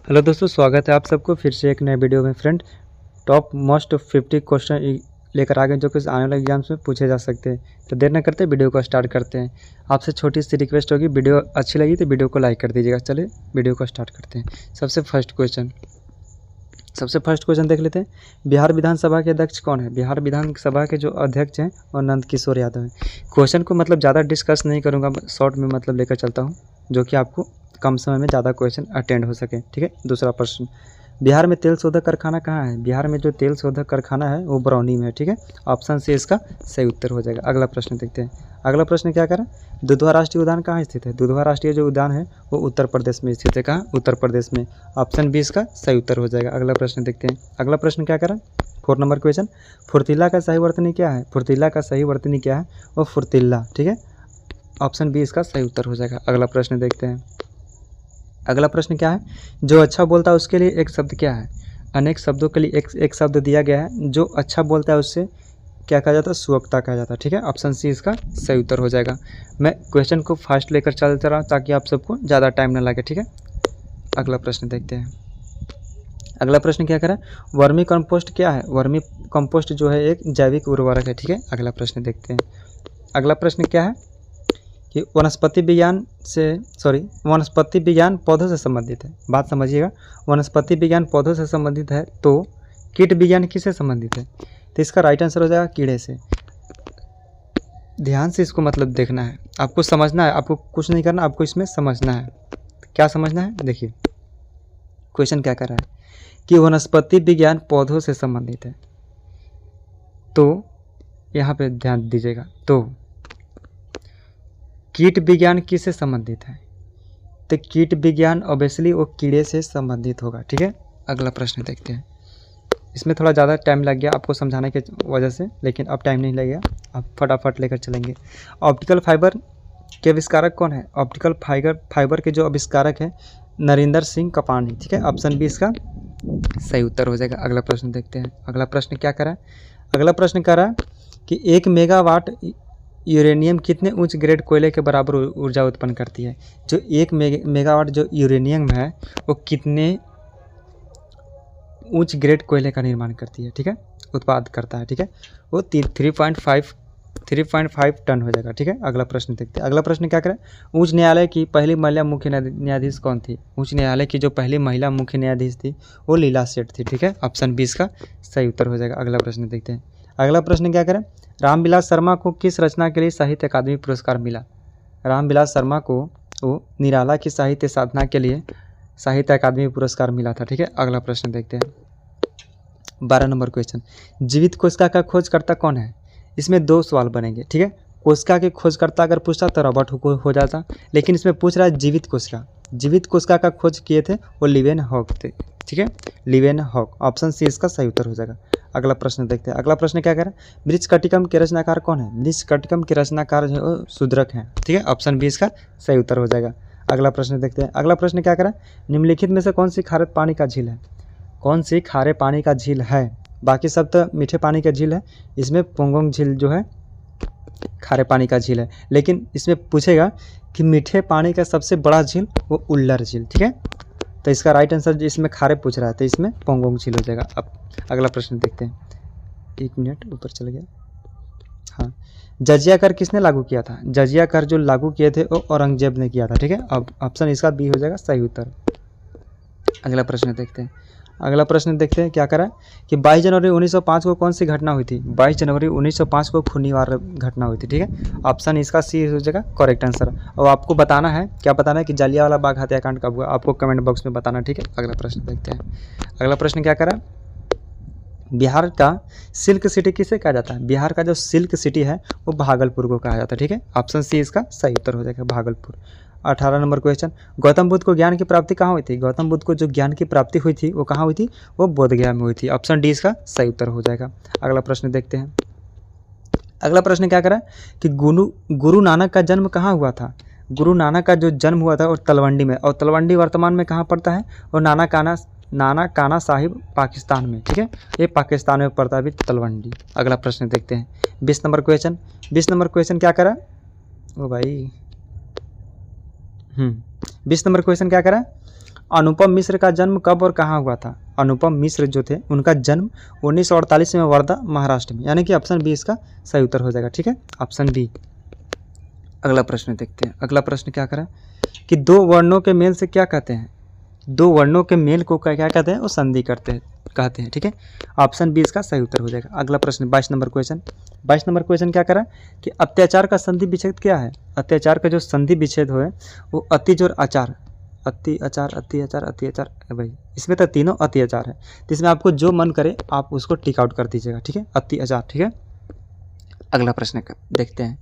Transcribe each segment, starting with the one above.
Hello दोस्तों, स्वागत है आप सबको फिर से एक नए वीडियो में। फ्रेंड, टॉप मोस्ट 50 क्वेश्चन लेकर आ गए जो कि आने वाले एग्जाम्स में पूछे जा सकते हैं। तो देर न करते वीडियो को स्टार्ट करते हैं। आपसे छोटी सी रिक्वेस्ट होगी, वीडियो अच्छी लगी तो वीडियो को लाइक कर दीजिएगा। चलिए वीडियो को स्टार्ट करते हैं। सबसे फर्स्ट क्वेश्चन देख लेते हैं। बिहार विधानसभा के अध्यक्ष कौन है? बिहार विधानसभा के जो अध्यक्ष हैं वो नंद किशोर यादव हैं। क्वेश्चन को मतलब ज़्यादा डिस्कस नहीं करूँगा, शॉर्ट में मतलब लेकर चलता हूँ जो कि आपको कम समय में ज़्यादा क्वेश्चन अटेंड हो सके। ठीक है। दूसरा प्रश्न, बिहार में तेल शोधक कारखाना कहाँ है? बिहार में जो तेल शोधक कारखाना है वो बरौनी में है। ठीक है। ऑप्शन सी इसका सही उत्तर हो जाएगा। अगला प्रश्न देखते हैं। अगला प्रश्न क्या करें? दुधवा राष्ट्रीय उद्यान कहाँ स्थित है? दुधवा राष्ट्रीय जो उद्यान है वो उत्तर प्रदेश में स्थित है। कहाँ? उत्तर प्रदेश में। ऑप्शन बी इसका सही उत्तर हो जाएगा। अगला प्रश्न देखते हैं। अगला प्रश्न क्या करें? 4 नंबर क्वेश्चन, फुर्तीला का सही वर्तनी क्या है? फुर्तीला का सही वर्तनी क्या है? वो फुर्तीला। ठीक है। ऑप्शन बी इसका सही उत्तर हो जाएगा। अगला प्रश्न देखते हैं। अगला प्रश्न क्या है? जो अच्छा बोलता है उसके लिए एक शब्द क्या है? अनेक शब्दों के लिए एक शब्द दिया गया है। जो अच्छा बोलता है उससे क्या कहा जाता है? सुवक्ता कहा जाता है। ठीक है। ऑप्शन सी इसका सही उत्तर हो जाएगा। मैं क्वेश्चन को फास्ट लेकर चलता रहा ताकि आप सबको ज़्यादा टाइम न लगे। ठीक है। अगला प्रश्न देखते हैं। अगला प्रश्न क्या करें? वर्मी कंपोस्ट क्या है? वर्मी कंपोस्ट जो है एक जैविक उर्वरक है। ठीक है। अगला प्रश्न देखते हैं। अगला प्रश्न क्या है कि वनस्पति विज्ञान पौधों से संबंधित है। बात समझिएगा, वनस्पति विज्ञान पौधों से संबंधित है तो कीट विज्ञान किससे संबंधित है? तो इसका राइट आंसर हो जाएगा कीड़े से। ध्यान से इसको मतलब देखना है, आपको समझना है, आपको कुछ नहीं करना, आपको इसमें समझना है। क्या समझना है? देखिए क्वेश्चन क्या कर रहा है कि वनस्पति विज्ञान पौधों से संबंधित है तो यहाँ पे ध्यान दीजिएगा, तो कीट विज्ञान किससे संबंधित है? तो कीट विज्ञान ऑब्वियसली वो कीड़े से संबंधित होगा। ठीक है। अगला प्रश्न देखते हैं। इसमें थोड़ा ज़्यादा टाइम लग गया आपको समझाने की वजह से, लेकिन अब टाइम नहीं लगेगा, अब फटाफट लेकर चलेंगे। ऑप्टिकल फाइबर के आविष्कारक कौन है? ऑप्टिकल फाइबर के जो आविष्कारक है नरेंद्र सिंह कपानी। ठीक है। ऑप्शन बी इसका सही उत्तर हो जाएगा। अगला प्रश्न देखते हैं। अगला प्रश्न क्या करा? अगला प्रश्न करा कि 1 मेगावाट यूरेनियम कितने उच्च ग्रेड कोयले के बराबर ऊर्जा उत्पन्न करती है? जो 1 मेगावाट जो यूरेनियम है वो कितने उच्च ग्रेड कोयले का निर्माण करती है? ठीक है, उत्पाद करता है। ठीक है, वो 3.5 टन हो जाएगा। ठीक है। अगला प्रश्न देखते हैं। अगला प्रश्न क्या करें? उच्च न्यायालय की पहली महिला मुख्य न्यायाधीश कौन थी? उच्च न्यायालय की जो पहली महिला मुख्य न्यायाधीश थी वो लीला सेठ थी। ठीक है। ऑप्शन 20 का सही उत्तर हो जाएगा। अगला प्रश्न देखते हैं। अगला प्रश्न क्या करें? रामविलास शर्मा को किस रचना के लिए साहित्य अकादमी पुरस्कार मिला? रामविलास शर्मा को वो निराला की साहित्य साधना के लिए साहित्य अकादमी पुरस्कार मिला था। ठीक है। अगला प्रश्न देखते हैं। 12 नंबर क्वेश्चन, जीवित कोशिका का खोजकर्ता कौन है? इसमें 2 सवाल बनेंगे। ठीक है। कोशिका के खोजकर्ता अगर पूछता तो रॉबर्ट हुक हो जाता, लेकिन इसमें पूछ रहा है जीवित कोशिका। जीवित कोशिका का खोज किए थे वो लिवेनहॉक थे। ठीक है, लिवेनहॉक। ऑप्शन सी इसका सही उत्तर हो जाएगा। अगला प्रश्न देखते हैं। अगला प्रश्न क्या करें? मृच्छकटिकम के रचनाकार कौन है? मृच्छकटिकम के रचनाकार जो है शूद्रक हैं। ठीक है। ऑप्शन बी इसका सही उत्तर हो जाएगा। अगला प्रश्न देखते हैं। अगला प्रश्न क्या करें? निम्नलिखित में से कौन सी खारे पानी का झील है? कौन सी खारे पानी का झील है? बाकी सब तो मीठे पानी का झील है, इसमें पोंगोंग झील जो है खारे पानी का झील है, लेकिन इसमें पूछेगा कि मीठे पानी का सबसे बड़ा झील वो उल्लर झील। ठीक है, तो इसका राइट आंसर इसमें खारे पूछ रहा है तो इसमें पोंगोंग झील हो जाएगा। अब अगला प्रश्न देखते हैं। 1 मिनट ऊपर चल गया। हाँ, जजिया कर किसने लागू किया था? जजिया कर जो लागू किए थे वो औरंगजेब ने किया था। ठीक है। अब ऑप्शन इसका बी हो जाएगा सही उत्तर। अगला प्रश्न देखते हैं। अगला प्रश्न देखते हैं क्या करा कि 22 जनवरी 1905 को कौन सी घटना हुई थी? 22 जनवरी 1905 को खूनीवार घटना हुई थी। ठीक है। ऑप्शन इसका सी हो जाएगा करेक्ट आंसर। और आपको बताना है, क्या बताना है कि जलियांवाला बाग हत्याकांड कब हुआ, आपको कमेंट बॉक्स में बताना। ठीक है। अगला प्रश्न देखते हैं। अगला प्रश्न क्या करा? बिहार का सिल्क सिटी किसे कहा जाता है? बिहार का जो सिल्क सिटी है वो भागलपुर को कहा जाता है। ठीक है। ऑप्शन सी इसका सही उत्तर हो जाएगा, भागलपुर। 18 नंबर क्वेश्चन, गौतम बुद्ध को ज्ञान की प्राप्ति कहाँ हुई थी? गौतम बुद्ध को जो ज्ञान की प्राप्ति हुई थी वो कहाँ हुई थी? वो बोधगया में हुई थी। ऑप्शन डी इसका सही उत्तर हो जाएगा। अगला प्रश्न देखते हैं। अगला प्रश्न क्या करा कि गुरु नानक का जन्म कहाँ हुआ था? गुरु नानक का जो जन्म हुआ था वो तलवंडी में, और तलवंडी वर्तमान में कहाँ पड़ता है? और नाना काना साहिब पाकिस्तान में। ठीक है, ये पाकिस्तान में पड़ता है अभी तलवंडी। अगला प्रश्न देखते हैं। 20 नंबर क्वेश्चन। 20 नंबर क्वेश्चन क्या करा? ओ भाई 20 नंबर क्वेश्चन क्या करा? अनुपम मिश्र का जन्म कब और कहाँ हुआ था? अनुपम मिश्र जो थे उनका जन्म 1948 में वर्धा महाराष्ट्र में, यानी कि ऑप्शन बी इसका सही उत्तर हो जाएगा। ठीक है, ऑप्शन बी। अगला प्रश्न देखते हैं। अगला प्रश्न क्या करें कि दो वर्णों के मेल से क्या कहते हैं? दो वर्णों के मेल को क्या कहते हैं? वो संधि कहते हैं। ठीक है, ऑप्शन बी इसका सही उत्तर हो जाएगा। अगला प्रश्न 22 नंबर क्वेश्चन। 22 नंबर क्वेश्चन क्या करा कि अत्याचार का संधि विच्छेद क्या है? अत्याचार का जो संधि विच्छेद हो है वो अतिजोर आचार, अत्याचार भाई, इसमें तो तीनों अत्याचार है, तो इसमें आपको जो मन करे आप उसको टिक आउट कर दीजिएगा। ठीक है, अत्याचार। ठीक है, अगला प्रश्न देखते हैं।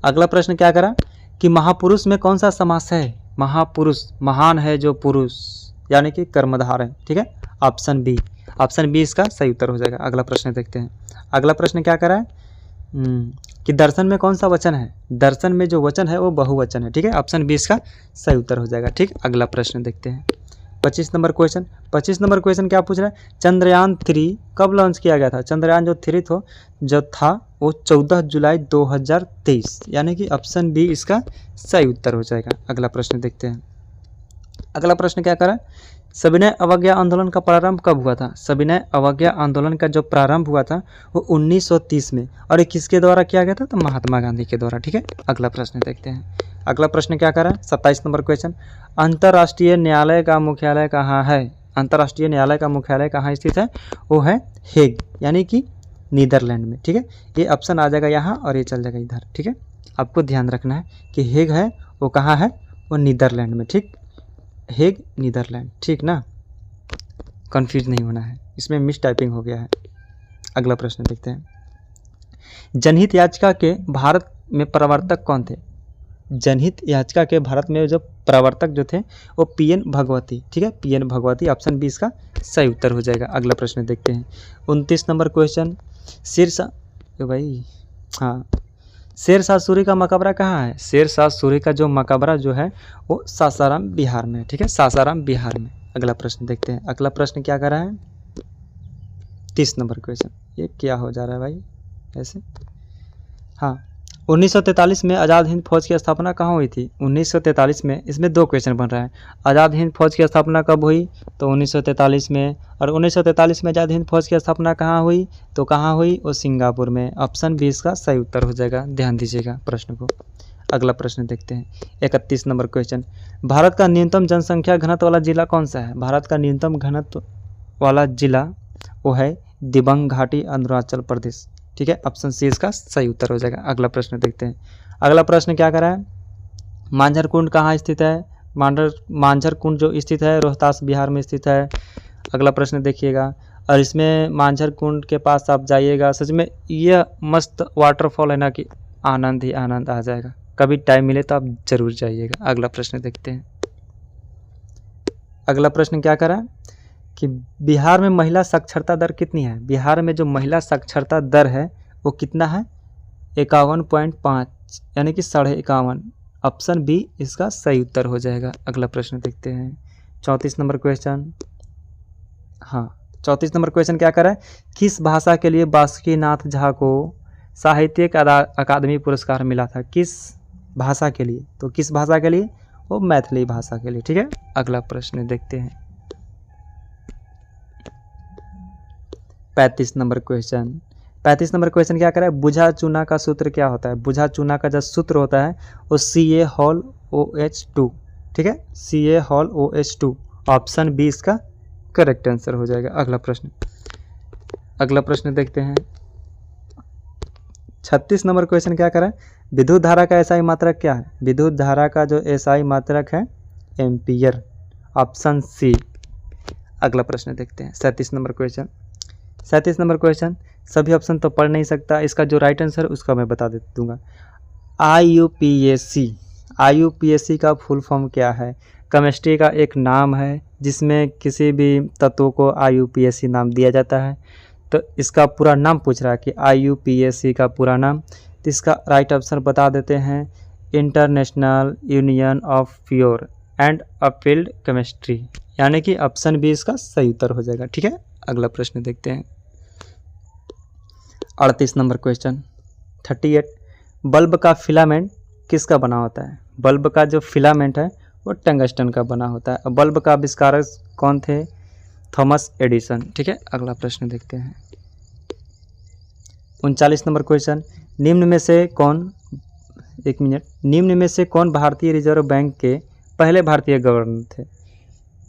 अगला प्रश्न क्या करा कि महापुरुष में कौन सा समास है? महापुरुष, महान है जो पुरुष, यानी कि कर्मधार है। ठीक है, ऑप्शन बी। ऑप्शन बी इसका सही उत्तर हो जाएगा। अगला प्रश्न देखते हैं। अगला प्रश्न क्या करा है कि दर्शन में कौन सा वचन है? दर्शन में जो वचन है वो बहुवचन है। ठीक है, ऑप्शन बी इसका सही उत्तर हो जाएगा। ठीक, अगला प्रश्न देखते हैं। 25 नंबर क्वेश्चन। 25 नंबर क्वेश्चन क्या पूछ रहा है? चंद्रयान 3 कब लॉन्च किया गया था? चंद्रयान जो 3 जो था वो 14 जुलाई 2023, यानी कि ऑप्शन बी इसका सही उत्तर हो जाएगा। अगला प्रश्न देखते हैं। अगला प्रश्न क्या करा? सविनय अवज्ञा आंदोलन का प्रारंभ कब हुआ था? सविनय अवज्ञा आंदोलन का जो प्रारंभ हुआ था वो 1930 में, और ये किसके द्वारा किया गया था? तो महात्मा गांधी के द्वारा। ठीक है, अगला प्रश्न देखते हैं। अगला प्रश्न क्या करा? 27 नंबर क्वेश्चन। अंतर्राष्ट्रीय न्यायालय का मुख्यालय कहाँ है? अंतर्राष्ट्रीय न्यायालय का मुख्यालय कहाँ स्थित है? वो है हेग, यानी कि नीदरलैंड में। ठीक है, ये ऑप्शन आ जाएगा यहाँ और ये चल जाएगा इधर। ठीक है, आपको ध्यान रखना है कि हेग है वो कहाँ है? वो नीदरलैंड में। ठीक, हेग नीदरलैंड। ठीक ना, कंफ्यूज नहीं होना है, इसमें मिस टाइपिंग हो गया है। अगला प्रश्न देखते हैं। जनहित याचिका के भारत में प्रवर्तक कौन थे? जनहित याचिका के भारत में जो प्रवर्तक जो थे वो पीएन भगवती। ठीक है, पीएन भगवती, ऑप्शन बी इसका सही उत्तर हो जाएगा। अगला प्रश्न देखते हैं। 29 नंबर क्वेश्चन। शेरशाह सूरी का मकबरा कहाँ है? शेरशाह सूरी का जो मकबरा जो है वो सासाराम बिहार में। ठीक है, सासाराम बिहार में। अगला प्रश्न देखते हैं। अगला प्रश्न क्या कर रहा है? 30 नंबर क्वेश्चन। ये क्या हो जा रहा है भाई ऐसे? हाँ, 1943 में आज़ाद हिंद फौज की स्थापना कहाँ हुई थी? 1943 में, इसमें दो क्वेश्चन बन रहा है। आज़ाद हिंद फौज की स्थापना कब हुई? तो 1943 में। और 1943 में आज़ाद हिंद फौज की स्थापना कहाँ हुई? तो कहाँ हुई? वो सिंगापुर में। ऑप्शन बी इसका सही उत्तर हो जाएगा। ध्यान दीजिएगा प्रश्न को। अगला प्रश्न देखते हैं। 31 नंबर क्वेश्चन। भारत का न्यूनतम जनसंख्या घनत्व वाला जिला कौन सा है? भारत का न्यूनतम घनत्व वाला जिला वो है दिबांग घाटी, अरुणाचल प्रदेश। ठीक है, ऑप्शन सी इसका सही उत्तर हो जाएगा। अगला प्रश्न देखते हैं। अगला प्रश्न क्या कर रहा है? मांझर कुंड कहाँ स्थित है? मांझर कुंड जो स्थित है रोहतास बिहार में स्थित है। अगला प्रश्न देखिएगा, और इसमें मांझर कुंड के पास आप जाइएगा, सच में यह मस्त वाटरफॉल है ना कि आनंद ही आनंद आ जाएगा। कभी टाइम मिले तो आप जरूर जाइएगा। अगला प्रश्न देखते हैं। अगला प्रश्न क्या कर रहा है कि बिहार में महिला साक्षरता दर कितनी है? बिहार में जो महिला साक्षरता दर है वो कितना है? 51.5, यानी कि 51.5। ऑप्शन बी इसका सही उत्तर हो जाएगा। अगला प्रश्न देखते हैं। 34 नंबर क्वेश्चन। हाँ, 34 नंबर क्वेश्चन क्या कर रहा है? किस भाषा के लिए बासुकीनाथ झा को साहित्यिक अकादमी पुरस्कार मिला था? किस भाषा के लिए? तो किस भाषा के लिए? वो मैथिली भाषा के लिए। ठीक है, अगला प्रश्न देखते हैं। 35 नंबर क्वेश्चन। 35 नंबर क्वेश्चन क्या कर रहा है? बुझा चूना का सूत्र क्या होता है? बुझा चूना का जो सूत्र होता है वो CaOH2। ठीक है, CaOH2। ऑप्शन बी इसका करेक्ट आंसर हो जाएगा। अगला प्रश्न देखते हैं। 36 नंबर क्वेश्चन क्या कर रहा है? विद्युत धारा का एसआई मात्रक क्या है? विद्युत धारा का जो एसआई मात्रक है एम्पियर। Option C. अगला प्रश्न देखते हैं। 37 नंबर क्वेश्चन। 37 नंबर क्वेश्चन, सभी ऑप्शन तो पढ़ नहीं सकता, इसका जो राइट आंसर उसका मैं बता दूंगा। IUPAC का फुल फॉर्म क्या है? केमिस्ट्री का एक नाम है जिसमें किसी भी तत्व को IUPAC नाम दिया जाता है। तो इसका पूरा नाम पूछ रहा है कि IUPAC का पूरा नाम, तो इसका राइट ऑप्शन बता देते हैं, international union of pure and appealed chemistry, यानी कि ऑप्शन बी इसका सही उत्तर हो जाएगा। ठीक है, अगला प्रश्न देखते हैं। 38 नंबर क्वेश्चन। 38, बल्ब का फिलामेंट किसका बना होता है? बल्ब का जो फिलामेंट है वो टंगस्टन का बना होता है। बल्ब का आविष्कारक कौन थे? Thomas Edison. ठीक है, अगला प्रश्न देखते हैं। 39 नंबर क्वेश्चन, निम्न में से कौन भारतीय रिजर्व बैंक के पहले भारतीय गवर्नर थे?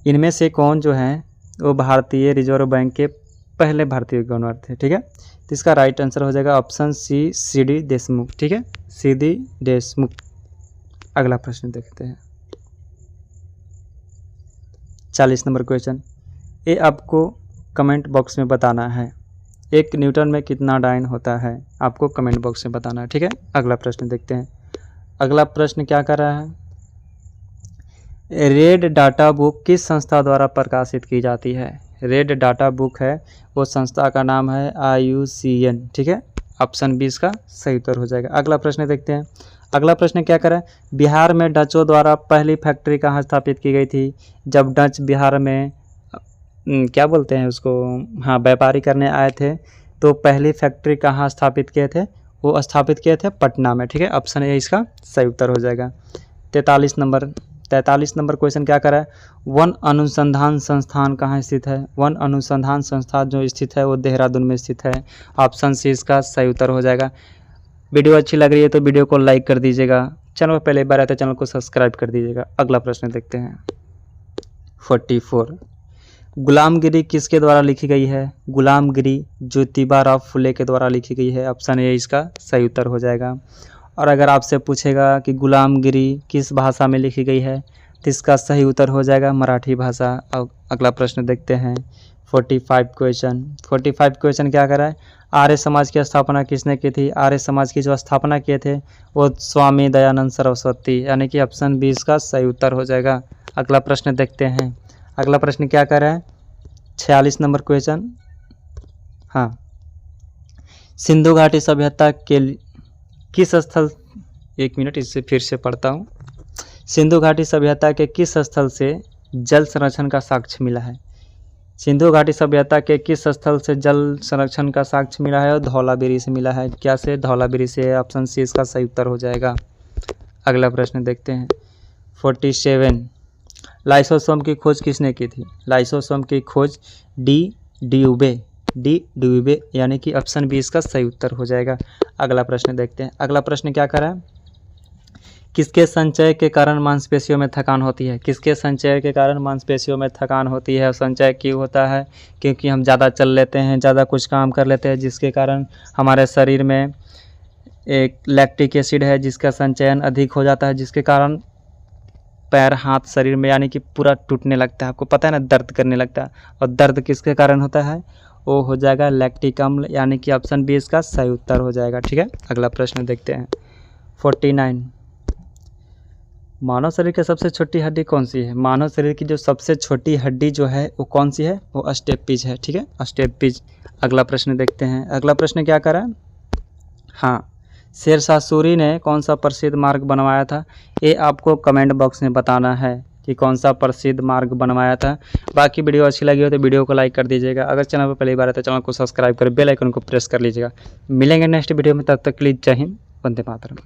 इनमें से कौन जो हैं वो भारतीय रिजर्व बैंक के पहले भारतीय गवर्नर थे? ठीक है, तो इसका राइट आंसर हो जाएगा ऑप्शन सी, सी.डी. देशमुख। ठीक है, सी.डी. देशमुख। अगला प्रश्न देखते हैं। 40 नंबर क्वेश्चन, ये आपको कमेंट बॉक्स में बताना है। 1 न्यूटन में कितना डाइन होता है? आपको कमेंट बॉक्स में बताना है। ठीक है, अगला प्रश्न देखते हैं। अगला प्रश्न क्या कर रहा है? रेड डाटा बुक किस संस्था द्वारा प्रकाशित की जाती है? रेड डाटा बुक है वो संस्था का नाम है IUCN। ठीक है, ऑप्शन 20 का सही उत्तर हो जाएगा। अगला प्रश्न देखते हैं। अगला प्रश्न क्या करें? बिहार में डचों द्वारा पहली फैक्ट्री कहाँ स्थापित की गई थी? जब डच बिहार में क्या बोलते हैं उसको, हाँ, व्यापारी करने आए थे तो पहली फैक्ट्री कहाँ स्थापित किए थे? वो स्थापित किए थे पटना में। ठीक है, ऑप्शन ए इसका सही उत्तर हो जाएगा। 43 नंबर क्वेश्चन क्या करा है? वन अनुसंधान संस्थान कहाँ स्थित है? वन अनुसंधान संस्थान जो स्थित है वो देहरादून में स्थित है। ऑप्शन सी इसका सही उत्तर हो जाएगा। वीडियो अच्छी लग रही है तो वीडियो को लाइक कर दीजिएगा। चैनल पर पहले बार आए तो चैनल को सब्सक्राइब कर दीजिएगा। अगला प्रश्न देखते हैं। 44, गुलामगिरी किसके द्वारा लिखी गई है? गुलामगिरी ज्योतिबा फुले के द्वारा लिखी गई है। ऑप्शन ए इसका सही उत्तर हो जाएगा। और अगर आपसे पूछेगा कि गुलामगिरी किस भाषा में लिखी गई है तो इसका सही उत्तर हो जाएगा मराठी भाषा। अब अगला प्रश्न देखते हैं। 45 क्वेश्चन क्या कर रहा है? आर्य समाज की स्थापना किसने की थी? आर्य समाज की जो स्थापना किए थे वो स्वामी दयानंद सरस्वती, यानी कि ऑप्शन 20 का सही उत्तर हो जाएगा। अगला प्रश्न देखते हैं। अगला प्रश्न क्या कर रहा है? 46 नंबर क्वेश्चन, हाँ, सिंधु घाटी सभ्यता के किस स्थल, एक मिनट इसे फिर से पढ़ता हूँ। सिंधु घाटी सभ्यता के किस स्थल से जल संरक्षण का साक्ष्य मिला है? सिंधु घाटी सभ्यता के किस स्थल से जल संरक्षण का साक्ष्य मिला है? और धौलागिरी से मिला है। क्या से? धौलागिरी से। ऑप्शन सी इसका सही उत्तर हो जाएगा। अगला प्रश्न देखते हैं। 47, लाइसोसोम की खोज किसने की थी? लाइसोसोम की खोज डी ड्यूबे, यानी कि ऑप्शन 20 का सही उत्तर हो जाएगा। अगला प्रश्न देखते हैं। अगला प्रश्न क्या कर रहा है? किसके संचय के कारण मांसपेशियों में थकान होती है? किसके संचय के कारण मांसपेशियों में थकान होती है? संचय क्यों होता है? क्योंकि हम ज़्यादा चल लेते हैं, ज़्यादा कुछ काम कर लेते हैं, जिसके कारण हमारे शरीर में एक लैक्टिक एसिड है जिसका संचयन अधिक हो जाता है, जिसके कारण पैर, हाथ, शरीर में यानी कि पूरा टूटने लगता है। आपको पता है ना, दर्द करने लगता है। और दर्द किसके कारण होता है? वो हो जाएगा लैक्टिक अम्ल, यानी कि ऑप्शन 20 का सही उत्तर हो जाएगा। ठीक है, अगला प्रश्न देखते हैं। 49, मानव शरीर की सबसे छोटी हड्डी कौन सी है? मानव शरीर की जो सबसे छोटी हड्डी जो है वो कौन सी है? वो स्टेपिज है। ठीक है, स्टेपिज। अगला प्रश्न देखते हैं। अगला प्रश्न क्या करा? हाँ, शेरशाह सूरी ने कौन सा प्रसिद्ध मार्ग बनवाया था? ये आपको कमेंट बॉक्स में बताना है कि कौन सा प्रसिद्ध मार्ग बनवाया था। बाकी वीडियो अच्छी लगी हो तो वीडियो को लाइक कर दीजिएगा। अगर चैनल पर पहली बार है तो चैनल को सब्सक्राइब कर बेल आइकन को प्रेस कर लीजिएगा। मिलेंगे नेक्स्ट वीडियो में, तब तक के लिए जय हिंद, वंदे मातरम।